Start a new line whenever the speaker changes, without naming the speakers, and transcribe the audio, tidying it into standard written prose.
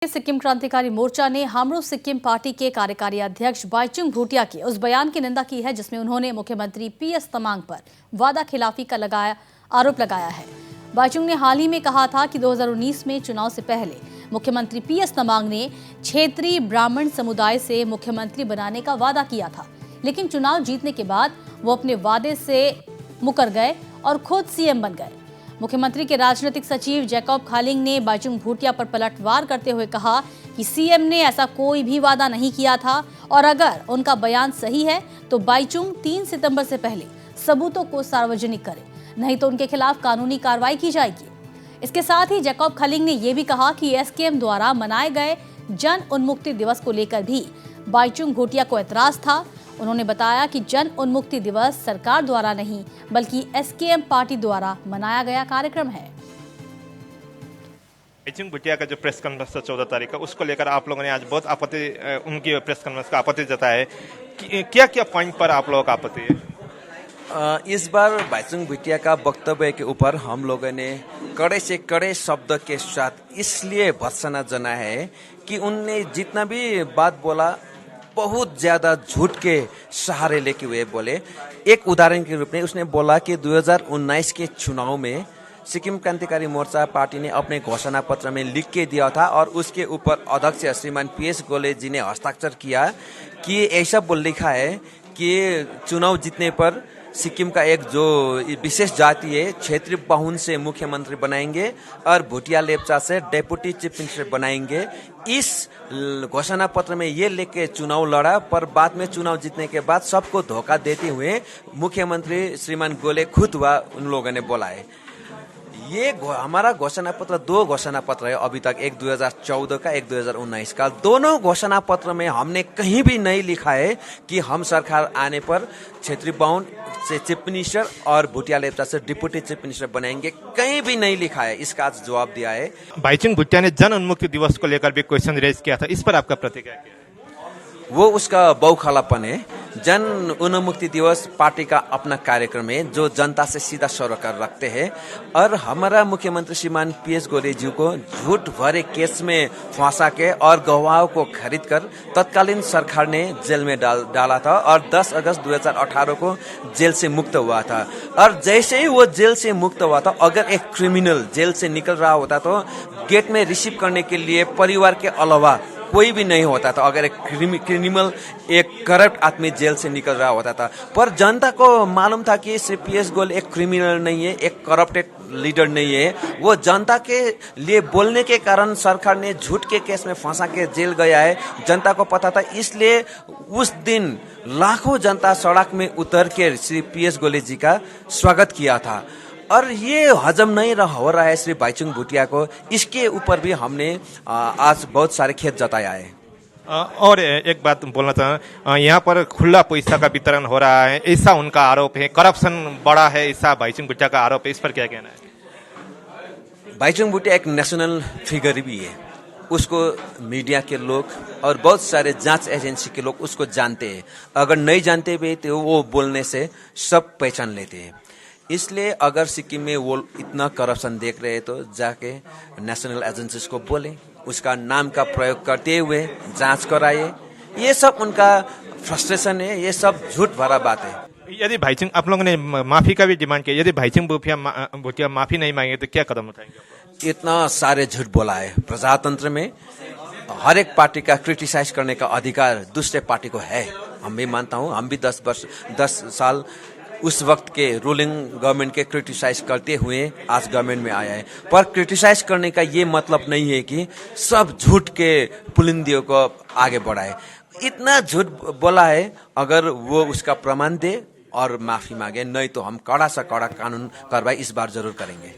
सिक्किम क्रांतिकारी मोर्चा ने हाम्रो सिक्किम पार्टी के कार्यकारी अध्यक्ष बाइचुंग भूटिया के उस बयान की निंदा की है जिसमें उन्होंने मुख्यमंत्री पीएस तमांग पर वादा खिलाफी का आरोप लगाया है। बाइचुंग ने हाल ही में कहा था कि 2019 में चुनाव से पहले मुख्यमंत्री पीएस तमांग ने क्षेत्रीय ब्राह्मण समुदाय से मुख्यमंत्री बनाने का वादा किया था, लेकिन चुनाव जीतने के बाद वो अपने वादे से मुकर गए और खुद सीएम बन गए। मुख्यमंत्री के राजनीतिक सचिव जैकब खालिंग ने बाइचुंग भूटिया पर पलटवार करते हुए कहा कि सीएम ने ऐसा कोई भी वादा नहीं किया था और अगर उनका बयान सही है तो बाइचुंग 3 सितंबर से पहले सबूतों को सार्वजनिक करे, नहीं तो उनके खिलाफ कानूनी कार्रवाई की जाएगी। इसके साथ ही जैकब खालिंग ने यह भी कहा कि एसकेएम द्वारा मनाए गए जन उन्मुक्ति दिवस को लेकर भी बाइचुंग भूटिया को ऐतराज था। उन्होंने बताया कि जन उन्मुक्ति दिवस सरकार द्वारा नहीं बल्कि एसकेएम पार्टी द्वारा मनाया गया कार्यक्रम है।
बाइचुंग भूटिया का जो प्रेस कॉन्फ्रेंस था 14 तारीख का, उसको लेकर आप लोगों ने आज बहुत आपत्ति, उनकी प्रेस कॉन्फ्रेंस का आपत्ति जताया है। क्या क्या पॉइंट पर आप लोगों का आपत्ति है?
इस बार बाइचुंग भूटिया का वक्तव्य के ऊपर हम लोगों ने कड़े से कड़े शब्द के साथ इसलिए भर्त्सना जनाया है कि उनने जितना भी बात बोला बहुत ज्यादा झूठ के सहारे लेके हुए बोले। एक उदाहरण के रूप में उसने बोला कि 2019 के चुनाव में सिक्किम क्रांतिकारी मोर्चा पार्टी ने अपने घोषणा पत्र में लिख के दिया था और उसके ऊपर अध्यक्ष श्रीमान पीएस गोले जी ने हस्ताक्षर किया कि ऐसा बोल लिखा है कि चुनाव जीतने पर सिक्किम का एक जो विशेष जाति है क्षेत्रीय बाहुन से मुख्यमंत्री बनाएंगे और भूटिया लेप्चा से डेप्यूटी चीफ मिनिस्टर बनाएंगे। इस घोषणा पत्र में ये लेके चुनाव लड़ा, पर बाद में चुनाव जीतने के बाद सबको धोखा देते हुए मुख्यमंत्री श्रीमान गोले खुद हुआ उन लोगों ने बोला है। ये हमारा घोषणा पत्र 2 घोषणा पत्र है अभी तक, एक 2014 का एक 2019 का। दोनों घोषणा पत्र में हमने कहीं भी नहीं लिखा है कि हम सरकार आने पर क्षेत्रीय बाहुन से चीफ मिनिस्टर और भूटिया लेप्चा से डिप्टी चीफ मिनिस्टर बनाएंगे, कहीं भी नहीं लिखा है। इसका आज जवाब दिया है।
बाइचुंग भूटिया ने जन उन्मुक्ति दिवस को लेकर भी क्वेश्चन रेज किया था, इस पर आपका प्रतिक्रिया क्या है?
वो उसका बौखलापन है। जन उन्मुक्ति दिवस पार्टी का अपना कार्यक्रम है जो जनता से सीधा सरोकार रखते हैं और हमारा मुख्यमंत्री श्रीमान पीएस गोले जी को झूठ भरे केस में फंसा के और गवाहों को खरीद कर तत्कालीन सरकार ने जेल में डाला था और 10 अगस्त 2018 को जेल से मुक्त हुआ था। और जैसे ही वो जेल से मुक्त हुआ था, अगर एक क्रिमिनल जेल से निकल रहा होता तो गेट में रिसीव करने के लिए परिवार के अलावा कोई भी नहीं होता था। अगर एक क्रिमिनल एक करप्ट आदमी जेल से निकल रहा होता था, पर जनता को मालूम था कि श्री पीएस गोले एक क्रिमिनल नहीं है, एक करप्टेड लीडर नहीं है। वो जनता के लिए बोलने के कारण सरकार ने झूठ के केस में फंसा के जेल गया है, जनता को पता था। इसलिए उस दिन लाखों जनता सड़क में उतर के श्री पीएस गोले जी का स्वागत किया था और ये हजम नहीं हो रहा है श्री बाइचुंग भूटिया को। इसके ऊपर भी हमने आज बहुत सारे खेद जताया है।
और एक बात बोलना चाहूँ, यहाँ पर खुला पैसा का वितरण हो रहा है, ऐसा उनका आरोप है। करप्शन बड़ा है, ऐसा बाइचुंग भूटिया का आरोप है, इस पर क्या कहना है?
बाइचुंग भूटिया एक नेशनल फिगर भी है। उसको मीडिया के लोग और बहुत सारे जांच एजेंसी के लोग उसको जानते हैं। अगर नहीं जानते भी तो वो बोलने से सब पहचान लेते हैं। इसलिए अगर सिक्किम में वो इतना करप्शन देख रहे हैं तो जाके नेशनल एजेंसीज को बोले, उसका नाम का प्रयोग करते हुए जांच कराए। ये सब उनका फ्रस्ट्रेशन है, ये सब झूठ भरा बात है।
यदि बाइचुंग, आप लोगों ने माफी का भी डिमांड किया, यदि बाइचुंग भूटिया माफी नहीं मांगे तो क्या कदम उठाएंगे?
इतना सारे झूठ बोला है। प्रजातंत्र में हर एक पार्टी का क्रिटिसाइज करने का अधिकार दूसरे पार्टी को है। हम भी मानता हूँ, हम भी 10 साल उस वक्त के रूलिंग गवर्नमेंट के क्रिटिसाइज करते हुए आज गवर्नमेंट में आया है। पर क्रिटिसाइज करने का ये मतलब नहीं है कि सब झूठ के पुलिंदियों को आगे बढ़ाए। इतना झूठ बोला है, अगर वो उसका प्रमाण दे और माफी मांगे, नहीं तो हम कड़ा से कड़ा कानून कार्रवाई इस बार जरूर करेंगे।